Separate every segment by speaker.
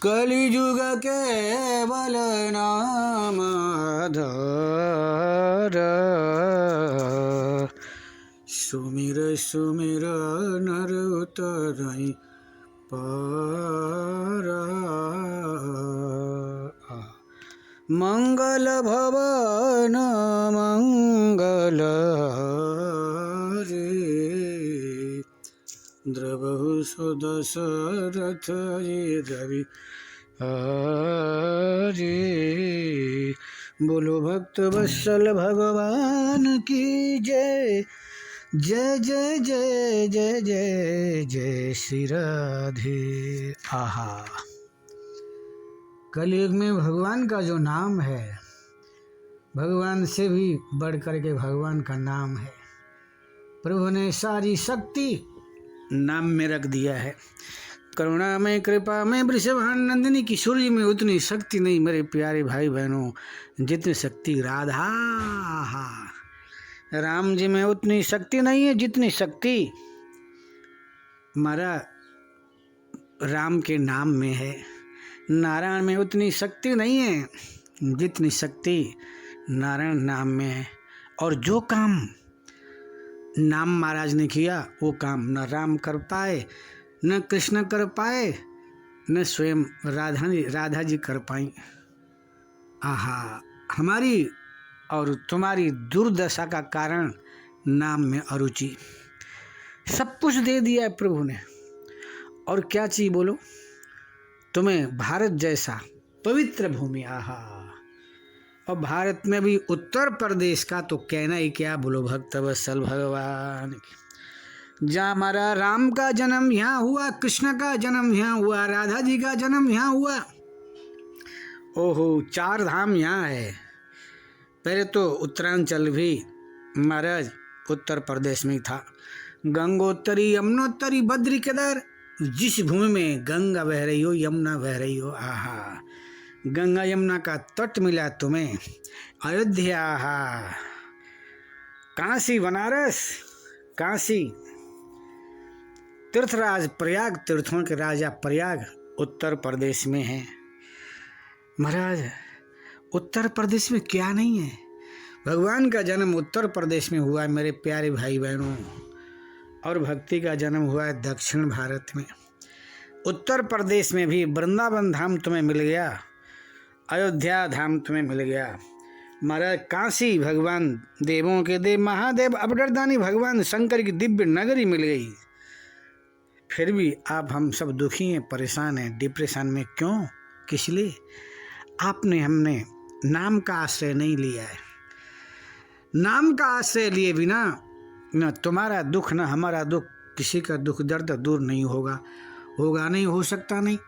Speaker 1: कलिजुग केवल नाम आधार। सुमिर सुमिर नर उतरई पार। मंगल भवन मंगल रे, द्रवहु सुदशरथ जी रवि हरे। बोलो भक्त वत्सल भगवान की जय। जय जय जय जय जय जय श्री राधे। आहा, कलयुग में भगवान का जो नाम है, भगवान से भी बढ़ कर के भगवान का नाम है। प्रभु ने सारी शक्ति नाम में रख दिया है। करुणा में, कृपा में, वृषभान नंदिनी किशोर जी में उतनी शक्ति नहीं मेरे प्यारे भाई बहनों जितनी शक्ति राधा। राम जी में उतनी शक्ति नहीं है जितनी शक्ति हमारा राम के नाम में है। नारायण में उतनी शक्ति नहीं है जितनी शक्ति नारायण नाम में है। और जो काम नाम महाराज ने किया वो काम न राम कर पाए, न कृष्ण कर पाए, न स्वयं राधा जी कर पाई। आहा, हमारी और तुम्हारी दुर्दशा का कारण नाम में अरुचि। सब कुछ दे दिया है प्रभु ने, और क्या चाहिए बोलो? तुम्हें भारत जैसा पवित्र भूमि, आहा, और भारत में भी उत्तर प्रदेश का तो कहना ही क्या, बोलो भक्त वत्सल भगवान की। जहाँ हमारा राम का जन्म यहाँ हुआ, कृष्ण का जन्म यहाँ हुआ, राधा जी का जन्म यहाँ हुआ। ओहो, 4 धाम यहाँ है। पहले तो उत्तरांचल भी महाराज उत्तर प्रदेश में ही था। गंगोत्तरी, यमुनोत्तरी, बद्री, केदार, जिस भूमि में गंगा बह रही हो, यमुना बह रही हो, आहा, गंगा यमुना का तट मिला तुम्हें। अयोध्या, आहा, काशी, बनारस, काशी, तीर्थराज प्रयाग, तीर्थों के राजा प्रयाग उत्तर प्रदेश में है। महाराज उत्तर प्रदेश में क्या नहीं है? भगवान का जन्म उत्तर प्रदेश में हुआ है मेरे प्यारे भाई बहनों, और भक्ति का जन्म हुआ है दक्षिण भारत में। उत्तर प्रदेश में भी वृंदावन धाम तुम्हें मिल गया, अयोध्या धाम तुम्हें मिल गया। महाराज काशी भगवान देवों के देव महादेव अवगरदानी भगवान शंकर की दिव्य नगरी मिल गई। फिर भी आप हम सब दुखी हैं, परेशान हैं, डिप्रेशन में। क्यों? किस लिए? आपने हमने नाम का आश्रय नहीं लिया है। नाम का आश्रय लिए बिना न तुम्हारा दुख न हमारा दुख, किसी का दुख दर्द दूर नहीं होगा। होगा नहीं, हो सकता नहीं।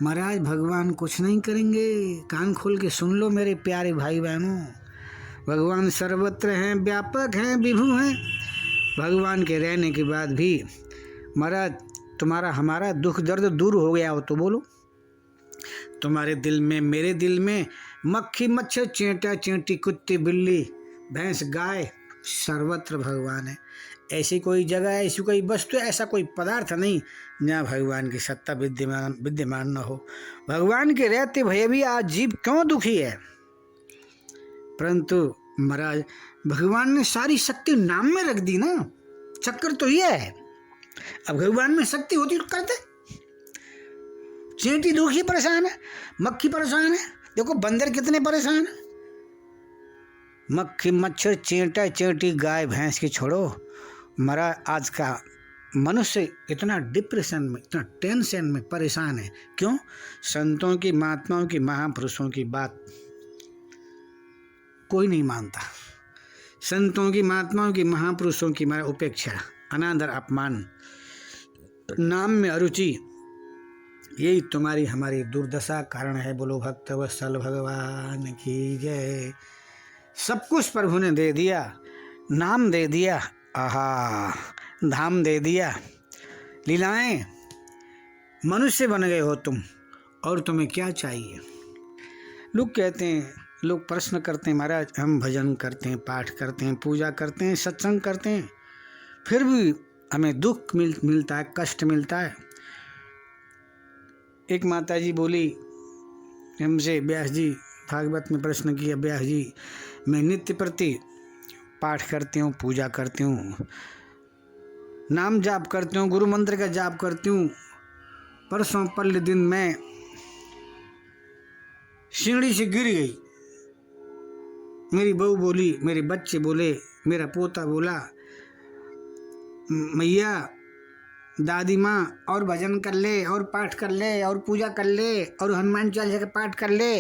Speaker 1: महाराज भगवान कुछ नहीं करेंगे। कान खोल के सुन लो मेरे प्यारे भाई बहनों, भगवान सर्वत्र हैं, व्यापक हैं, विभु हैं। भगवान के रहने के बाद भी महाराज तुम्हारा हमारा दुख दर्द दूर हो गया हो तो बोलो। तुम्हारे दिल में, मेरे दिल में मक्खी मच्छर चेंटा चेंटी कुत्ती बिल्ली भैंस गाय सर्वत्र भगवान है। ऐसी कोई जगह, ऐसी कोई वस्तु, ऐसा कोई पदार्थ नहीं जहाँ भगवान की सत्ता विद्यमान न हो। भगवान के रहते भय भी आज जीव क्यों दुखी है? परंतु महाराज भगवान ने सारी शक्ति नाम में रख दी ना। चक्कर तो ये है, अब भगवान में शक्ति होती तो करते। चींटी दुखी परेशान है, मक्खी परेशान है, देखो बंदर कितने परेशान है। मक्खी मच्छर चींटा चींटी गाय भैंस की छोड़ो, मरा आज का मनुष्य इतना डिप्रेशन में, इतना टेंशन में परेशान है। क्यों? संतों की, महात्माओं की, महापुरुषों की बात कोई नहीं मानता। संतों की, महात्माओं की, महापुरुषों की मारा उपेक्षा, अनादर, अपमान, नाम में अरुचि, यही तुम्हारी हमारी दुर्दशा कारण है। बोलो भक्त वत्सल भगवान की जय। सब कुछ प्रभु ने दे दिया, नाम दे दिया, आहा, धाम दे दिया, लीलाएं, मनुष्य बन गए हो तुम, और तुम्हें क्या चाहिए? लोग कहते हैं, लोग प्रश्न करते हैं, महाराज हम भजन करते हैं, पाठ करते हैं, पूजा करते हैं, सत्संग करते हैं, फिर भी हमें दुख मिलता है, कष्ट मिलता है। एक माता जी बोली हमसे, व्यास जी भागवत में प्रश्न किया, व्यास जी मैं नित्य प्रति पाठ करती हूँ, पूजा करती हूँ, नाम जाप करती हूँ, गुरु मंत्र का जाप करती हूँ, परसों पल्ले दिन मैं सीढ़ी से गिर गई। मेरी बहू बोली, मेरे बच्चे बोले, मेरा पोता बोला, मैया दादी माँ और भजन कर ले, और पाठ कर ले, और पूजा कर ले, और हनुमान चालीसा का पाठ कर ले।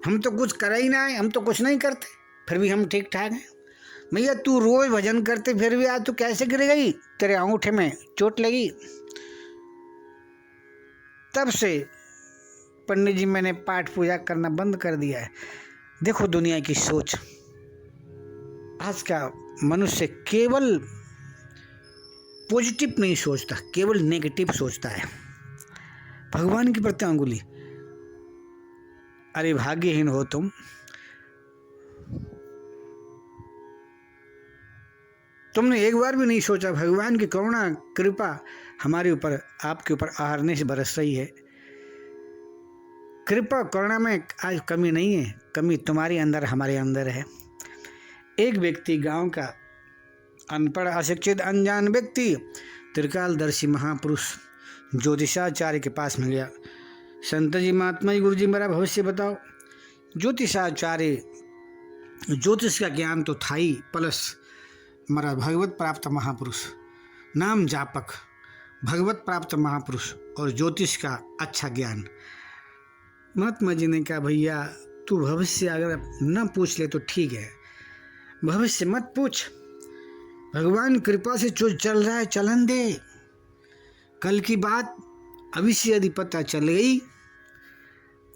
Speaker 1: हम तो कुछ कर ही ना है, हम तो कुछ नहीं करते, फिर भी हम ठीक ठाक हैं। मैया तू रोज भजन करते फिर भी आज तू कैसे गिर गई, तेरे अंगूठे में चोट लगी। तब से पंडित जी मैंने पाठ पूजा करना बंद कर दिया है। देखो दुनिया की सोच, आज का मनुष्य केवल पॉजिटिव नहीं सोचता, केवल नेगेटिव सोचता है। भगवान की प्रति अंगुली, अरे भाग्यहीन हो तुम, तुमने एक बार भी नहीं सोचा भगवान की करुणा कृपा हमारे ऊपर, आपके ऊपर आहरने से बरस रही है। कृपा करुणा में आज कमी नहीं है, कमी तुम्हारे अंदर हमारे अंदर है। एक व्यक्ति गांव का अनपढ़ अशिक्षित अनजान व्यक्ति त्रिकालदर्शी महापुरुष ज्योतिषाचार्य के पास में गया। संत जी महात्मा जी गुरु जी मेरा भविष्य बताओ। ज्योतिषाचार्य ज्योतिष का ज्ञान तो था ही, प्लस हमारा भगवत प्राप्त महापुरुष, नाम जापक, भगवत प्राप्त महापुरुष और ज्योतिष का अच्छा ज्ञान। महात्मा जी ने कहा भैया तू भविष्य अगर न पूछ ले तो ठीक है, भविष्य मत पूछ, भगवान कृपा से जो चल रहा है चलन दे। कल की बात अभी से यदि पता चल गई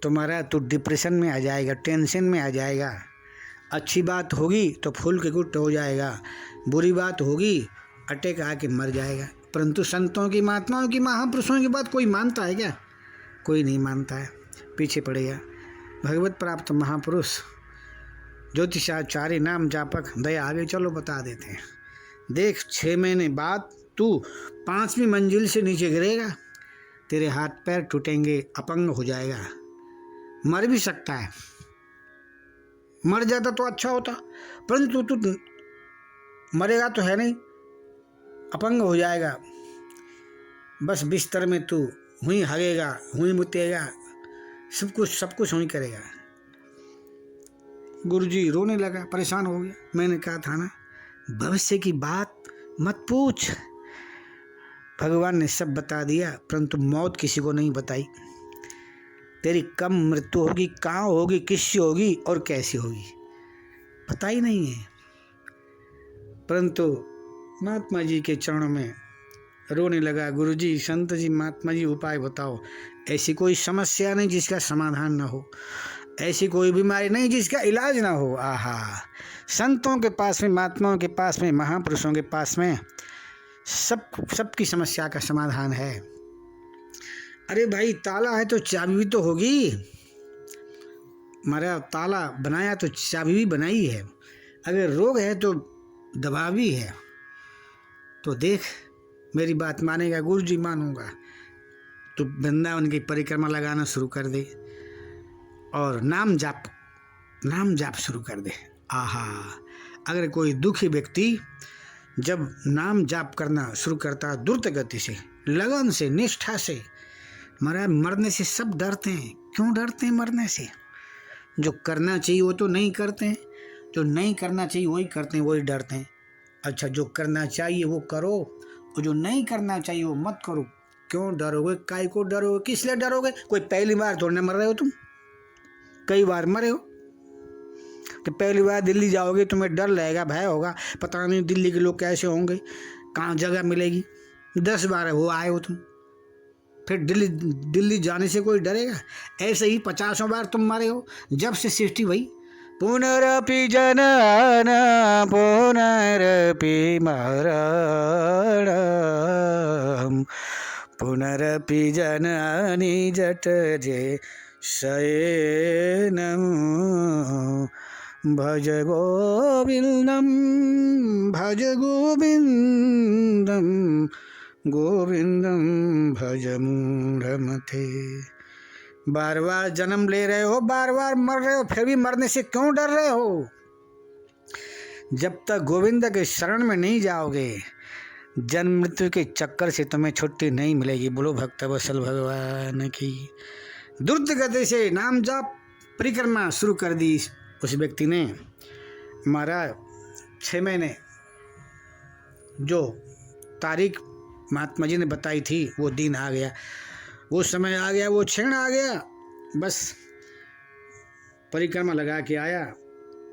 Speaker 1: तुम्हारा तो डिप्रेशन में आ जाएगा, टेंशन में आ जाएगा। अच्छी बात होगी तो फूल के गुट्ट हो जाएगा, बुरी बात होगी अटैक आके मर जाएगा। परंतु संतों की, महात्माओं की, महापुरुषों की बात कोई मानता है क्या? कोई नहीं मानता है, पीछे पड़ेगा। भगवत प्राप्त महापुरुष ज्योतिषाचार्य नाम जापक, दया आगे चलो बता देते हैं। देख 6 महीने बाद तू 5वीं मंजिल से नीचे गिरेगा, तेरे हाथ पैर टूटेंगे, अपंग हो जाएगा, मर भी सकता है। मर जाता तो अच्छा होता, परंतु तू मरेगा तो है नहीं, अपंग हो जाएगा। बस बिस्तर में तू हुई हगेगा, हुई मुतेगा, सब कुछ हुई करेगा। गुरुजी रोने लगा, परेशान हो गया। मैंने कहा था ना भविष्य की बात मत पूछ, भगवान ने सब बता दिया, परंतु मौत किसी को नहीं बताई। तेरी कब मृत्यु होगी, कहाँ होगी, किससे होगी और कैसे होगी पता ही नहीं है। परंतु महात्मा जी के चरणों में रोने लगा। गुरुजी, संत जी, महात्मा जी उपाय बताओ। ऐसी कोई समस्या नहीं जिसका समाधान ना हो, ऐसी कोई बीमारी नहीं जिसका इलाज ना हो। आहा, संतों के पास में, महात्माओं के पास में, महापुरुषों के पास में सबकी समस्या का समाधान है। अरे भाई ताला है तो चाबी भी तो होगी, हमारा ताला बनाया तो चाबी भी बनाई है। अगर रोग है तो दवा भी है। तो देख मेरी बात मानेगा गुरुजी? मानूंगा। तो वृंदावन की परिक्रमा लगाना शुरू कर दे और नाम जाप शुरू कर दे। आहा, अगर कोई दुखी व्यक्ति जब नाम जाप करना शुरू करता द्रुत गति से, लगन से, निष्ठा से, मरने से सब डरते हैं। क्यों डरते हैं मरने से? जो करना चाहिए वो तो नहीं करते हैं, जो नहीं करना चाहिए वही करते हैं, वही डरते हैं। अच्छा, जो करना चाहिए वो करो और जो नहीं करना चाहिए वो मत करो। क्यों डरोगे? काय को डरोगे? किस लिए डरोगे? कोई पहली बार थोड़ने मर रहे हो तुम, कई बार मरे हो। तो पहली बार दिल्ली जाओगे तुम्हें डर लगेगा, भय होगा, पता नहीं दिल्ली के लोग कैसे होंगे, कहाँ जगह मिलेगी। 10 बार वो आए हो तुम, फिर दिल्ली जाने से कोई डरेगा? ऐसे ही 50 बार तुम मरे हो जब से सृष्टि भई। पुनरपि जनन पुनरपि मरणम् पुनरपि जननी जठरे शयनम् भज गोविन्दं गोविंदम भज मूढ़मते। बार बार जन्म ले रहे हो, बार बार मर रहे हो, फिर भी मरने से क्यों डर रहे हो? जब तक गोविंद के शरण में नहीं जाओगे, जन्म मृत्यु के चक्कर से तुम्हें छुट्टी नहीं मिलेगी। बोलो भक्त वत्सल भगवान की। द्रुत गति से नाम जाप परिक्रमा शुरू कर दी उस व्यक्ति ने। महाराज 6 महीने जो तारीख महात्मा जी ने बताई थी वो दिन आ गया, वो समय आ गया, वो क्षण आ गया। बस परिक्रमा लगा के आया,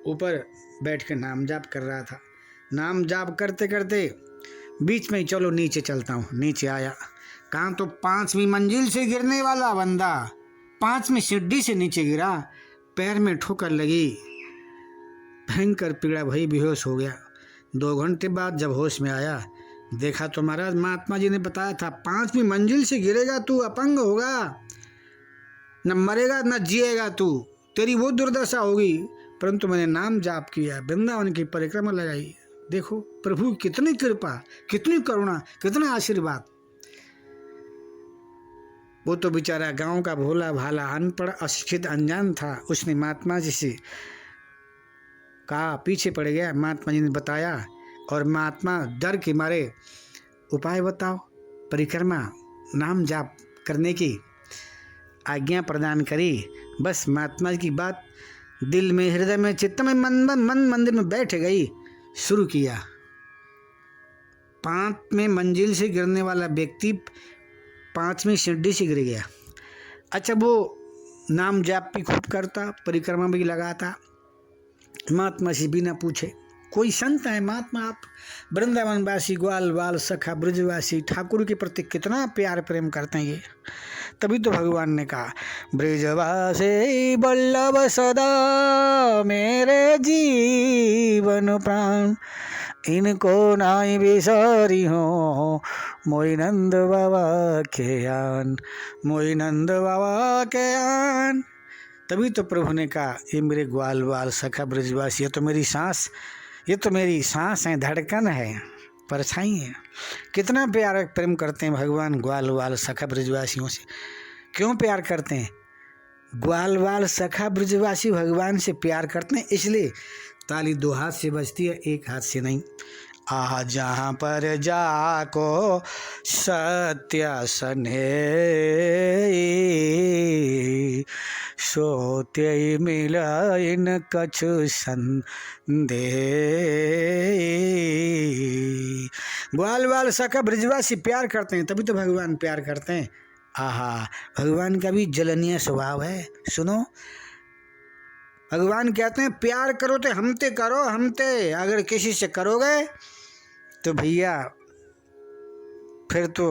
Speaker 1: ऊपर बैठ के नाम जाप कर रहा था। नाम जाप करते करते बीच में ही चलो नीचे चलता हूँ। नीचे आया, कहाँ तो 5वीं मंजिल से गिरने वाला बंदा 5वीं सीढ़ी से नीचे गिरा, पैर में ठोकर लगी, भयंकर पीड़ा भई, बेहोश हो गया। 2 घंटे बाद जब होश में आया, देखा तो महाराज महात्मा जी ने बताया था 5वीं मंजिल से गिरेगा तू, अपंग होगा, न मरेगा न जिएगा तू, तेरी वो दुर्दशा होगी। परंतु मैंने नाम जाप किया, वृंदावन की परिक्रमा लगाई। देखो प्रभु की कितनी कृपा, कितनी करुणा, कितना आशीर्वाद। वो तो बेचारा गांव का भोला भाला अनपढ़ अशिक्षित अनजान था। उसने महात्मा जी से कहा, पीछे पड़ गया। महात्मा जी ने बताया और महात्मा डर के मारे उपाय बताओ, परिक्रमा नाम जाप करने की आज्ञा प्रदान करी। बस महात्मा जी की बात दिल में, हृदय में, चित्त में, मन मंदिर में बैठ गई। शुरू किया। 5वीं मंजिल से गिरने वाला व्यक्ति 5वीं सीढ़ी से गिर गया। अच्छा, वो नाम जाप भी खूब करता, परिक्रमा भी लगाता। महात्मा से बिना पूछे, कोई संत है महात्मा, आप वृंदावनवासी, ग्वाल बाल सखा ब्रजवासी, ठाकुर के प्रति कितना प्यार प्रेम करते हैं ये। तभी तो भगवान ने कहा, ब्रजवासी बल्लभ सदा मेरे जीवन प्राण, इनको नाई बिसारी हो मोई नंद बाबा के आन, मोई नंद बाबा के आन। तभी तो प्रभु ने कहा, ये मेरे ग्वाल बाल सखा ब्रजवासी, ये तो मेरी सांस, ये तो मेरी सांस है, धड़कन है, परछाई है। कितना प्यार प्रेम करते हैं भगवान ग्वाल बाल सखा ब्रजवासियों से। क्यों प्यार करते हैं? ग्वाल बाल सखा ब्रजवासी भगवान से प्यार करते हैं, इसलिए ताली 2 हाथ से बजती है, 1 हाथ से नहीं। आह जहाँ पर जाको सत्य सने, सोते मिला इन कछु संदेह। ग्वाल बाल सखा ब्रजवासी प्यार करते हैं, तभी तो भगवान प्यार करते हैं। आहा, भगवान का भी जलनीय स्वभाव है। सुनो, भगवान कहते हैं प्यार करो तो हमते करो, हमते। अगर किसी से करोगे तो भैया फिर तो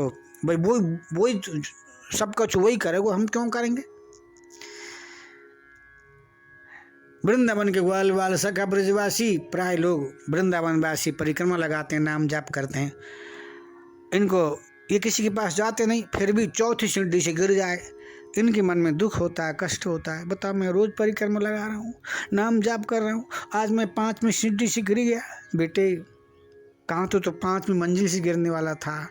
Speaker 1: भाई वही सब कुछ वही करेगा, हम क्यों करेंगे? वृंदावन के ग्वाल बाल सखा ब्रजवासी, प्राय लोग वृंदावनवासी परिक्रमा लगाते हैं, नाम जाप करते हैं। इनको ये किसी के पास जाते नहीं, फिर भी 4थी सीढ़ी से गिर जाए, इनके मन में दुख होता है, कष्ट होता है। बताओ, मैं रोज परिक्रमा लगा रहा हूँ, नाम जाप कर रहा हूँ, आज मैं 5वीं सीढ़ी से गिर गया। बेटे, कहाँ तो 5वीं मंजिल से गिरने वाला था,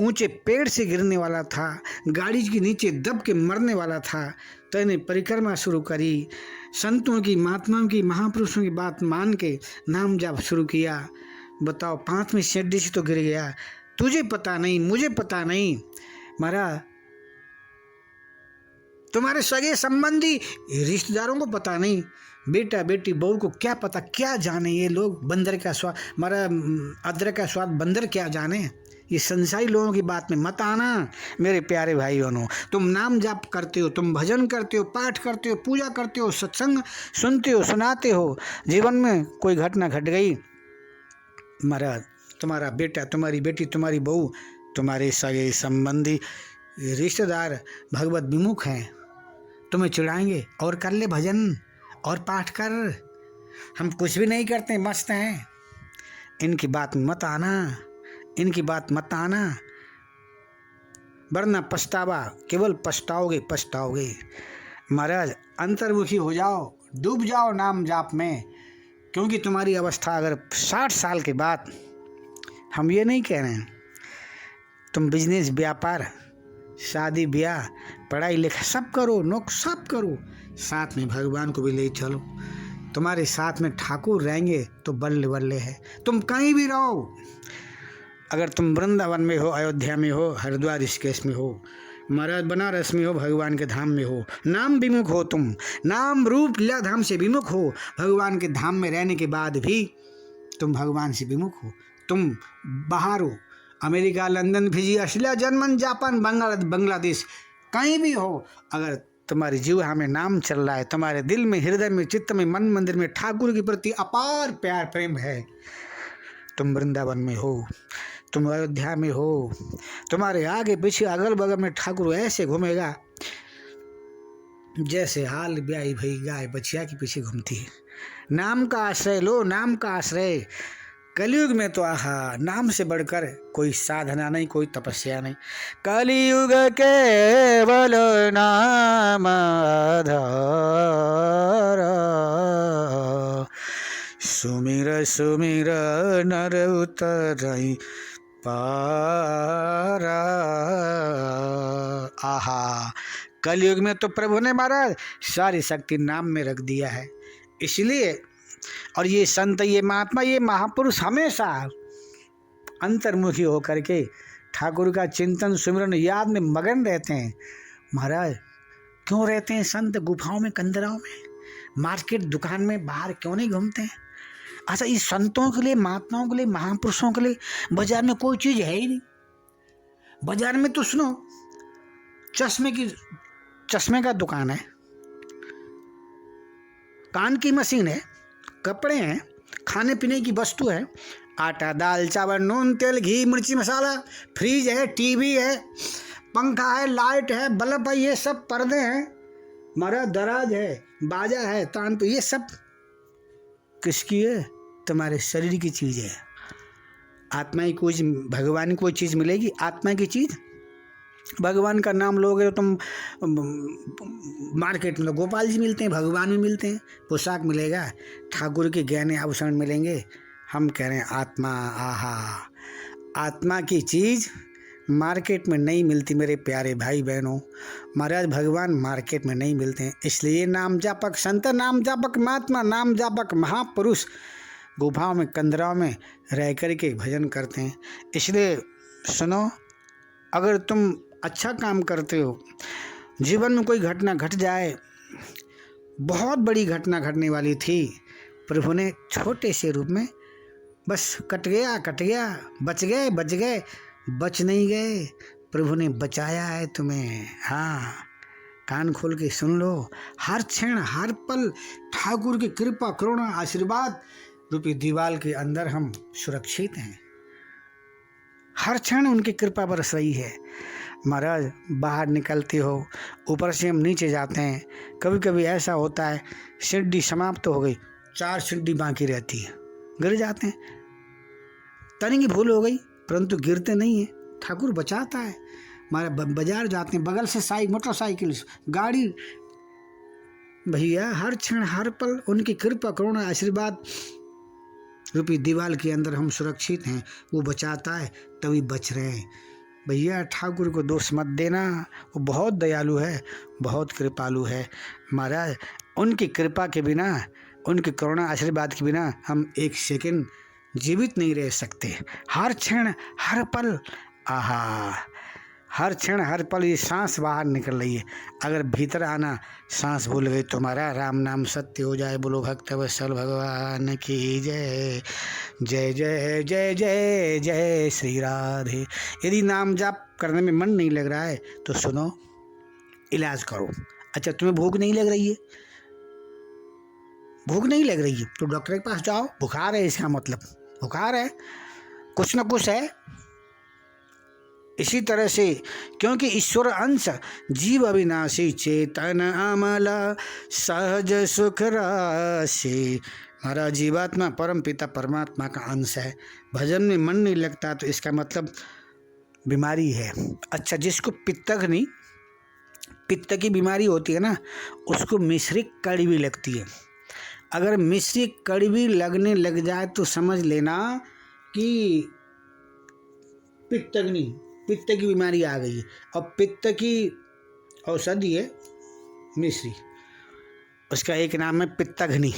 Speaker 1: ऊंचे पेड़ से गिरने वाला था, गाड़ी के नीचे दब के मरने वाला था। तैने परिक्रमा शुरू करी, संतों की, महात्माओं की, महापुरुषों की बात मान के नाम जाप शुरू किया। बताओ, 5वीं सीढ़ी से तो गिर गया, तुझे पता नहीं, मुझे पता नहीं। महाराज, तुम्हारे सगे संबंधी रिश्तेदारों को पता नहीं, बेटा बेटी बहू को क्या पता, क्या जाने ये लोग। बंदर का स्वाद, हमारा अदरक का स्वाद बंदर क्या जाने। ये संसारी लोगों की बात में मत आना मेरे प्यारे भाई बहनों। तुम नाम जाप करते हो, तुम भजन करते हो, पाठ करते हो, पूजा करते हो, सत्संग सुनते हो, सुनाते हो। जीवन में कोई घटना घट गई, महाराज तुम्हारा बेटा, तुम्हारी बेटी, तुम्हारी बहू, तुम्हारे सगे संबंधी रिश्तेदार भगवत विमुख हैं, तुम्हें चिढ़ाएंगे। और कर ले भजन और पाठ कर, हम कुछ भी नहीं करते, मस्त हैं। इनकी बात मत आना, इनकी बात मत आना, वरना पछतावा, केवल पछताओगे, पछताओगे। महाराज, अंतर्मुखी हो जाओ, डूब जाओ नाम जाप में, क्योंकि तुम्हारी अवस्था अगर 60 साल के बाद, हम ये नहीं कह रहे हैं, तुम बिजनेस, व्यापार, शादी ब्याह, पढ़ाई लिखाई सब करो, सब करो, साथ में भगवान को भी ले चलो। तुम्हारे साथ में ठाकुर रहेंगे तो बल्ले बल्ले है। तुम कहीं भी रहो, अगर तुम वृंदावन में हो, अयोध्या में हो, हरिद्वार ऋषिकेश में हो, महाराज बनारस में हो, भगवान के धाम में हो, नाम विमुख हो तुम, नाम रूप लीला धाम से विमुख हो, भगवान के धाम में रहने के बाद भी तुम भगवान से विमुख हो। तुम बाहर हो, America, London, Fiji, Australia, German, Japan, Bangladesh, कहीं भी हो, अगर तुम्हारी जीवा में नाम चल रहा है, तुम्हारे दिल में, हृदय में, चित्त में, मन मंदिर में ठाकुर के प्रति अपार प्यार प्रेम है, तुम वृंदावन में हो, तुम अयोध्या में हो, तुम्हारे आगे पीछे अगल बगल में ठाकुर ऐसे घूमेगा जैसे हाल ब्याई भई गाय बछिया के पीछे घूमती है। नाम का आश्रय लो, नाम का आश्रय। कलयुग में तो आहा, नाम से बढ़कर कोई साधना नहीं, कोई तपस्या नहीं। कलयुग केवल नाम आधार, सुमिर सुमिर नर उतरई पारा। आहा, कलयुग में तो प्रभु ने महाराज सारी शक्ति नाम में रख दिया है। इसलिए और ये संत, ये महात्मा, ये महापुरुष हमेशा अंतर्मुखी होकर के ठाकुर का चिंतन, सुमिरन, याद में मगन रहते हैं। महाराज क्यों रहते हैं संत गुफाओं में, कंदराओं में, मार्केट दुकान में बाहर क्यों नहीं घूमते हैं? अच्छा, इस संतों के लिए, महात्माओं के लिए, महापुरुषों के लिए बाजार में कोई चीज़ है ही नहीं। बाजार में तो सुनो, चश्मे का दुकान है, कान की मशीन है, कपड़े हैं, खाने पीने की वस्तु है, आटा दाल चावल नून तेल घी मिर्ची मसाला, फ्रिज है, टीवी है, पंखा है, लाइट है, बल्ब है, ये सब पर्दे हैं, मरा दराज है, बाजा है, तान पे, ये सब किसकी है? तुम्हारे शरीर की चीज़ है। आत्मा की कोई, भगवान की कोई चीज़ मिलेगी? आत्मा की चीज़, भगवान का नाम लोगे तो तुम मार्केट में गोपाल जी मिलते हैं, भगवान भी मिलते हैं, पोशाक मिलेगा, ठाकुर के गहने आभूषण मिलेंगे। हम कह रहे हैं आत्मा, आहा, आत्मा की चीज़ मार्केट में नहीं मिलती मेरे प्यारे भाई बहनों। महाराज भगवान मार्केट में नहीं मिलते हैं। इसलिए नाम जापक संत, नाम जापक महात्मा, नाम जापक महापुरुष गुफाओं में, कंदराओं में रह कर के भजन करते हैं। इसलिए सुनो, अगर तुम अच्छा काम करते हो, जीवन में कोई घटना घट जाए, बहुत बड़ी घटना घटने वाली थी, प्रभु ने छोटे से रूप में बस कट गया, बच गए, बच नहीं गए, प्रभु ने बचाया है तुम्हें। हाँ, कान खोल के सुन लो, हर क्षण हर पल ठाकुर की कृपा करुणा आशीर्वाद रूपी दीवाल के अंदर हम सुरक्षित हैं। हर क्षण उनकी कृपा बरस रही है। महाराज बाहर निकलते हो, ऊपर से हम नीचे जाते हैं, कभी कभी ऐसा होता है सीढ़ी समाप्त हो गई, 4 सीढ़ी बाकी रहती है, गिर जाते हैं, तनी की भूल हो गई, परंतु गिरते नहीं हैं, ठाकुर बचाता है। हमारे बाजार जाते हैं, बगल से मोटरसाइकिल गाड़ी, भैया हर क्षण हर पल उनकी कृपा करुणा आशीर्वाद रूपी दीवाल के अंदर हम सुरक्षित हैं। वो बचाता है तभी बच रहे हैं। भैया ठाकुर को दोष मत देना, वो बहुत दयालु है, बहुत कृपालु है। महाराज उनकी कृपा के बिना, उनकी करुणा आशीर्वाद के बिना हम एक सेकंड जीवित नहीं रह सकते। हर क्षण हर पल, आहा, हर क्षण हर पल ये सांस बाहर निकल रही है, अगर भीतर आना सांस भूल गई तो हमारा राम नाम सत्य हो जाए। बोलो भक्त वत्सल भगवान की जय। जय जय जय जय जय श्री राधे। यदि नाम जाप करने में मन नहीं लग रहा है तो सुनो, इलाज करो। अच्छा, तुम्हें भूख नहीं लग रही है, भूख नहीं लग रही है तो डॉक्टर के पास जाओ। बुखार है, इसका मतलब बुखार है, कुछ न कुछ है। इसी तरह से, क्योंकि ईश्वर अंश जीव अविनाशी, चेतन अमल सहज सुख राशि। हमारा जीवात्मा परम पिता परमात्मा का अंश है। भजन में मन नहीं लगता तो इसका मतलब बीमारी है। अच्छा, जिसको पित्त की बीमारी होती है ना, उसको मिश्री कड़वी लगती है। अगर मिश्री कड़वी लगने लग जाए तो समझ लेना कि पित्त की बीमारी आ गई है। और पित्त की औषधि है मिश्री, उसका एक नाम है पित्तघ्नी।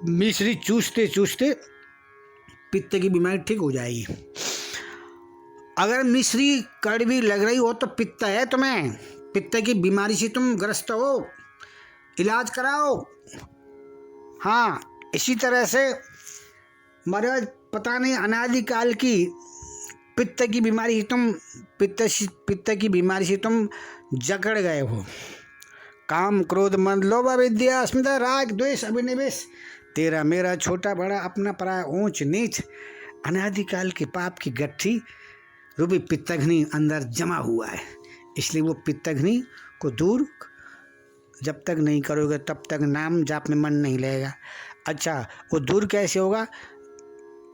Speaker 1: मिश्री चूसते चूसते पित्त की बीमारी ठीक हो जाएगी। अगर मिश्री कड़वी लग रही हो तो पित्त है तुम्हें, पित्त की बीमारी से तुम ग्रस्त हो, इलाज कराओ। हाँ, इसी तरह से महाराज पता नहीं अनादिकाल की पित्त की बीमारी से तुम पित्त की बीमारी से तुम जकड़ गए हो। काम क्रोध मद लोभ अविद्या अस्मिता राग द्वेष अभिनिवेश, तेरा मेरा छोटा बड़ा अपना पराया ऊंच नीच, अनादिकाल के पाप की गट्ठी रूपी पित्तघ्नी अंदर जमा हुआ है। इसलिए वो पित्तघ्नी को दूर जब तक नहीं करोगे तब तक नाम जाप में मन नहीं लगेगा। अच्छा, वो दूर कैसे होगा?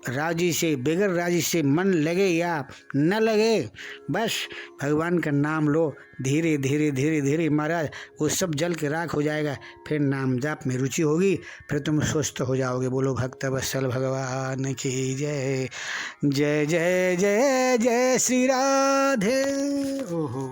Speaker 1: राजी से, बगैर राजी से मन लगे या न लगे, बस भगवान का नाम लो, धीरे धीरे धीरे धीरे महाराज वो सब जल के राख हो जाएगा। फिर नाम जाप में रुचि होगी, फिर तुम स्वस्थ हो जाओगे। बोलो भक्त वत्सल भगवान की जय। जय जय जय जय श्री राधे। ओहो